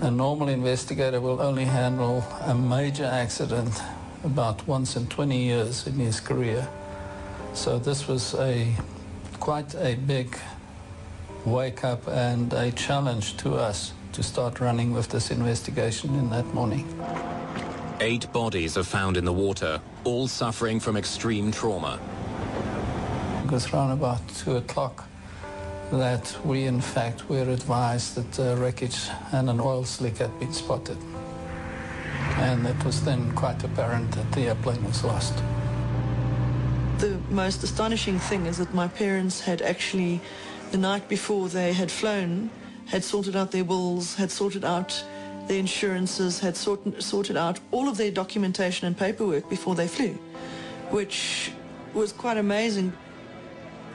A normal investigator will only handle a major accident about once in 20 years in his career. So this was quite a big wake-up and a challenge to us to start running with this investigation in that morning. 8 bodies are found in the water, all suffering from extreme trauma. It was around about 2 o'clock that we, in fact, were advised that wreckage and an oil slick had been spotted. And it was then quite apparent that the airplane was lost. The most astonishing thing is that my parents had actually, the night before they had flown, had sorted out their wills, had sorted out their insurances, had sorted out all of their documentation and paperwork before they flew, which was quite amazing.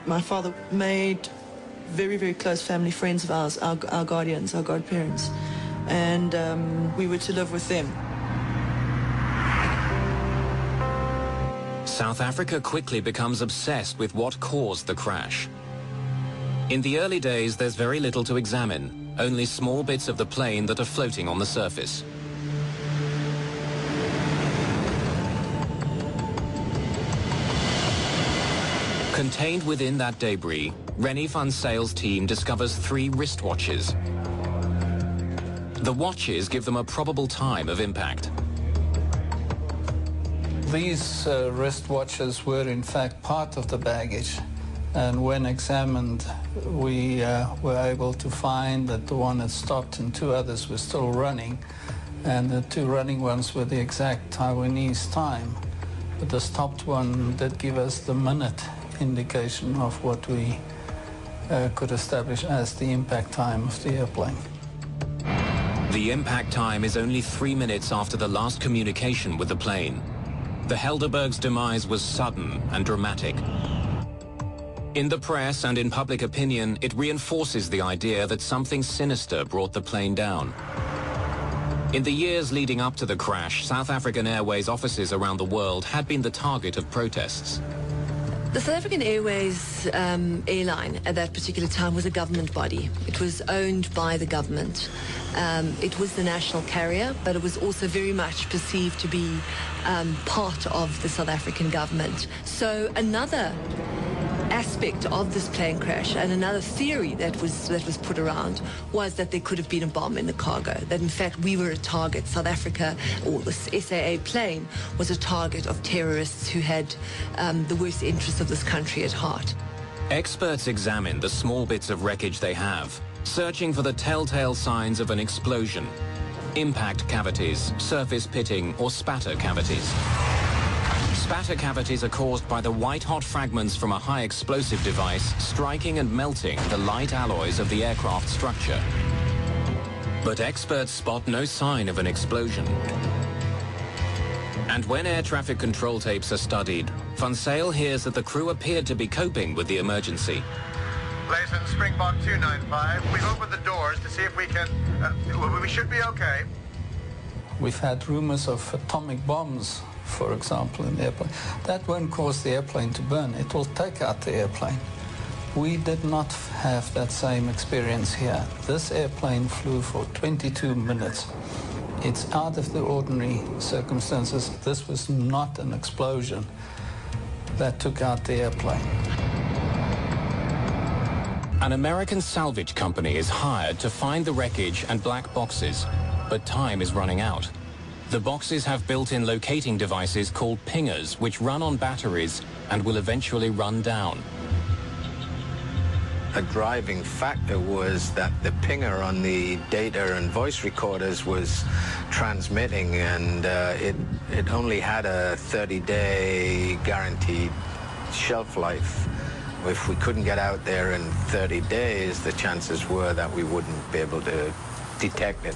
My father made very, very close family friends of ours, our guardians, our godparents, and we were to live with them. South Africa quickly becomes obsessed with what caused the crash. In the early days, there's very little to examine, only small bits of the plane that are floating on the surface. Contained within that debris, Rennie van Zyle's team discovers 3 wristwatches. The watches give them a probable time of impact. These wristwatches were in fact part of the baggage, and when examined we were able to find that the one had stopped and 2 others were still running, and the 2 running ones were the exact Taiwanese time, but the stopped one did give us the minute indication of what we could establish as the impact time of the airplane. The impact time is only 3 minutes after the last communication with the plane. The Helderberg's demise was sudden and dramatic. In the press and in public opinion, it reinforces the idea that something sinister brought the plane down. In the years leading up to the crash, South African Airways offices around the world had been the target of protests. The South African Airways airline at that particular time was a government body. It was owned by the government. It was the national carrier, but it was also very much perceived to be part of the South African government. So another aspect of this plane crash and another theory that was put around was that there could have been a bomb in the cargo, that in fact we were a target. South Africa, or the SAA plane, was a target of terrorists who had the worst interests of this country at heart. Experts examine the small bits of wreckage they have, searching for the telltale signs of an explosion: impact cavities, surface pitting, or spatter cavities. Spatter cavities are caused by the white-hot fragments from a high-explosive device striking and melting the light alloys of the aircraft structure. But experts spot no sign of an explosion. And when air traffic control tapes are studied, Van Zyl hears that the crew appeared to be coping with the emergency. Blazen, Springbok 295, we've opened the doors to see if we can, we should be okay. We've had rumors of atomic bombs, for example, in the airplane. That won't cause the airplane to burn. It will take out the airplane. We did not have that same experience here. This airplane flew for 22 minutes. It's out of the ordinary circumstances. This was not an explosion that took out the airplane. An American salvage company is hired to find the wreckage and black boxes, but time is running out. The boxes have built-in locating devices called pingers, which run on batteries and will eventually run down. A driving factor was that the pinger on the data and voice recorders was transmitting, and it only had a 30-day guaranteed shelf life. If we couldn't get out there in 30 days, the chances were that we wouldn't be able to detect it.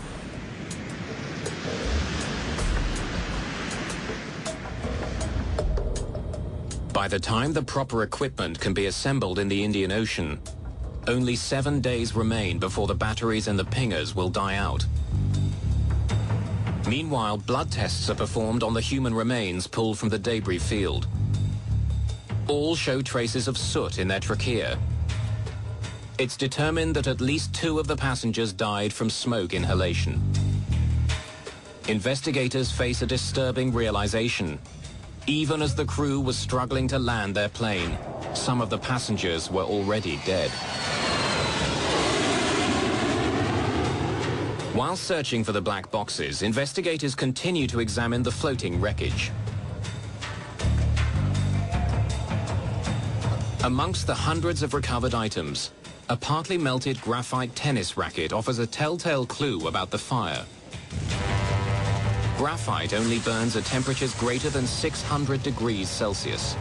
By the time the proper equipment can be assembled in the Indian Ocean, only 7 days remain before the batteries and the pingers will die out. Meanwhile, blood tests are performed on the human remains pulled from the debris field. All show traces of soot in their trachea. It's determined that at least 2 of the passengers died from smoke inhalation. Investigators face a disturbing realization. Even as the crew was struggling to land their plane, some of the passengers were already dead. While searching for the black boxes, investigators continue to examine the floating wreckage. Amongst the hundreds of recovered items, a partly melted graphite tennis racket offers a telltale clue about the fire. Graphite only burns at temperatures greater than 600 degrees Celsius.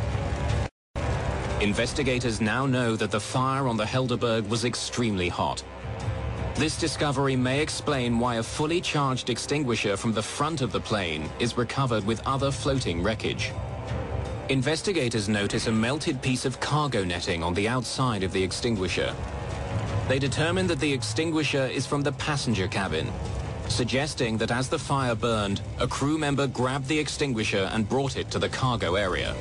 Investigators now know that the fire on the Helderberg was extremely hot. This discovery may explain why a fully charged extinguisher from the front of the plane is recovered with other floating wreckage. Investigators notice a melted piece of cargo netting on the outside of the extinguisher. They determine that the extinguisher is from the passenger cabin, suggesting that as the fire burned, a crew member grabbed the extinguisher and brought it to the cargo area.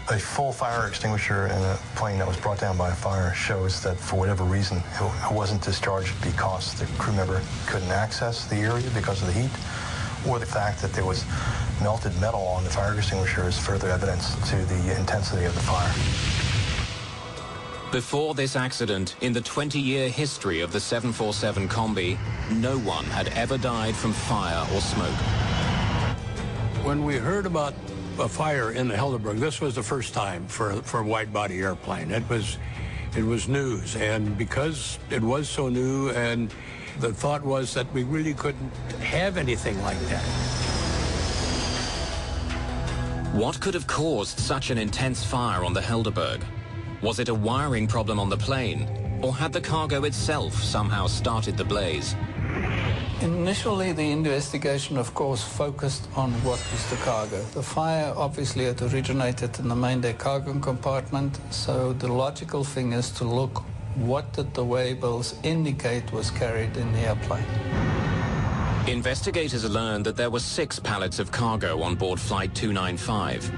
A full fire extinguisher in a plane that was brought down by a fire shows that for whatever reason it wasn't discharged because the crew member couldn't access the area because of the heat, or the fact that there was melted metal on the fire extinguisher is further evidence to the intensity of the fire. Before this accident, in the 20-year history of the 747 Combi, no one had ever died from fire or smoke. When we heard about a fire in the Helderberg, this was the first time for a wide-body airplane. It was news, and because it was so new, and the thought was that we really couldn't have anything like that. What could have caused such an intense fire on the Helderberg? Was it a wiring problem on the plane, or had the cargo itself somehow started the blaze? Initially, the investigation, of course, focused on what was the cargo. The fire obviously had originated in the main deck cargo compartment, so the logical thing is to look what did the waybills indicate was carried in the airplane. Investigators learned that there were 6 pallets of cargo on board Flight 295.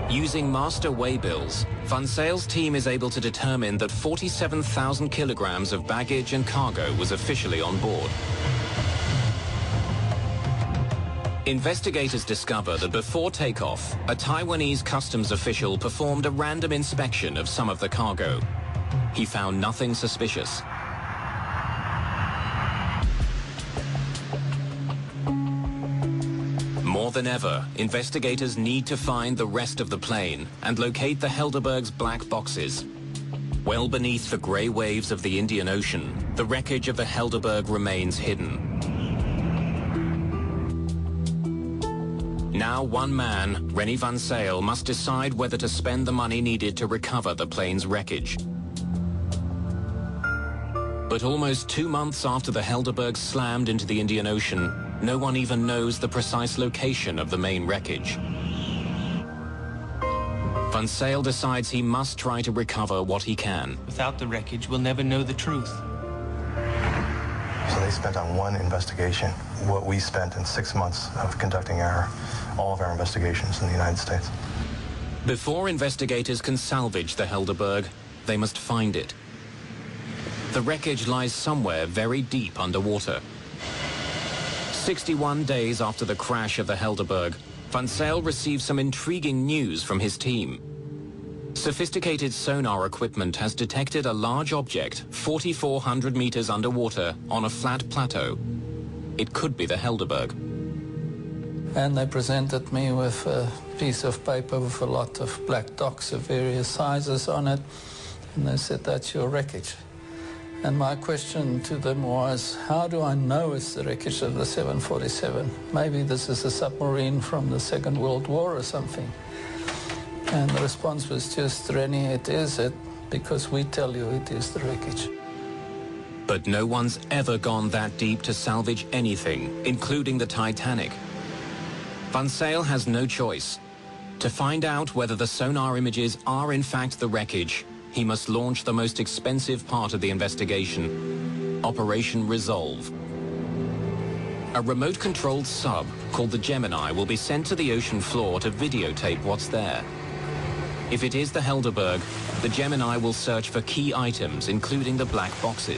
Using master waybills, Van Zyle's team is able to determine that 47,000 kilograms of baggage and cargo was officially on board. Investigators discover that before takeoff, a Taiwanese customs official performed a random inspection of some of the cargo. He found nothing suspicious. More than ever, investigators need to find the rest of the plane and locate the Helderberg's black boxes. Well beneath the grey waves of the Indian Ocean, the wreckage of the Helderberg remains hidden. Now one man, Rennie Van Zyl, must decide whether to spend the money needed to recover the plane's wreckage. But almost 2 months after the Helderberg slammed into the Indian Ocean, no one even knows the precise location of the main wreckage. Van Zyl decides he must try to recover what he can. Without the wreckage, we'll never know the truth. So they spent on one investigation what we spent in 6 months of conducting all of our investigations in the United States. Before investigators can salvage the Helderberg, they must find it. The wreckage lies somewhere very deep underwater. 61 days after the crash of the Helderberg, Van Zyl receives some intriguing news from his team. Sophisticated sonar equipment has detected a large object 4,400 meters underwater on a flat plateau. It could be the Helderberg. And they presented me with a piece of paper with a lot of black dots of various sizes on it, and they said, that's your wreckage. And my question to them was, how do I know it's the wreckage of the 747? Maybe this is a submarine from the Second World War or something. And the response was just, Rennie, it is it, because we tell you it is the wreckage. But no one's ever gone that deep to salvage anything, including the Titanic. Van Zyl has no choice. To find out whether the sonar images are in fact the wreckage, he must launch the most expensive part of the investigation, Operation Resolve. A remote-controlled sub called the Gemini will be sent to the ocean floor to videotape what's there. If it is the Helderberg, the Gemini will search for key items, including the black boxes.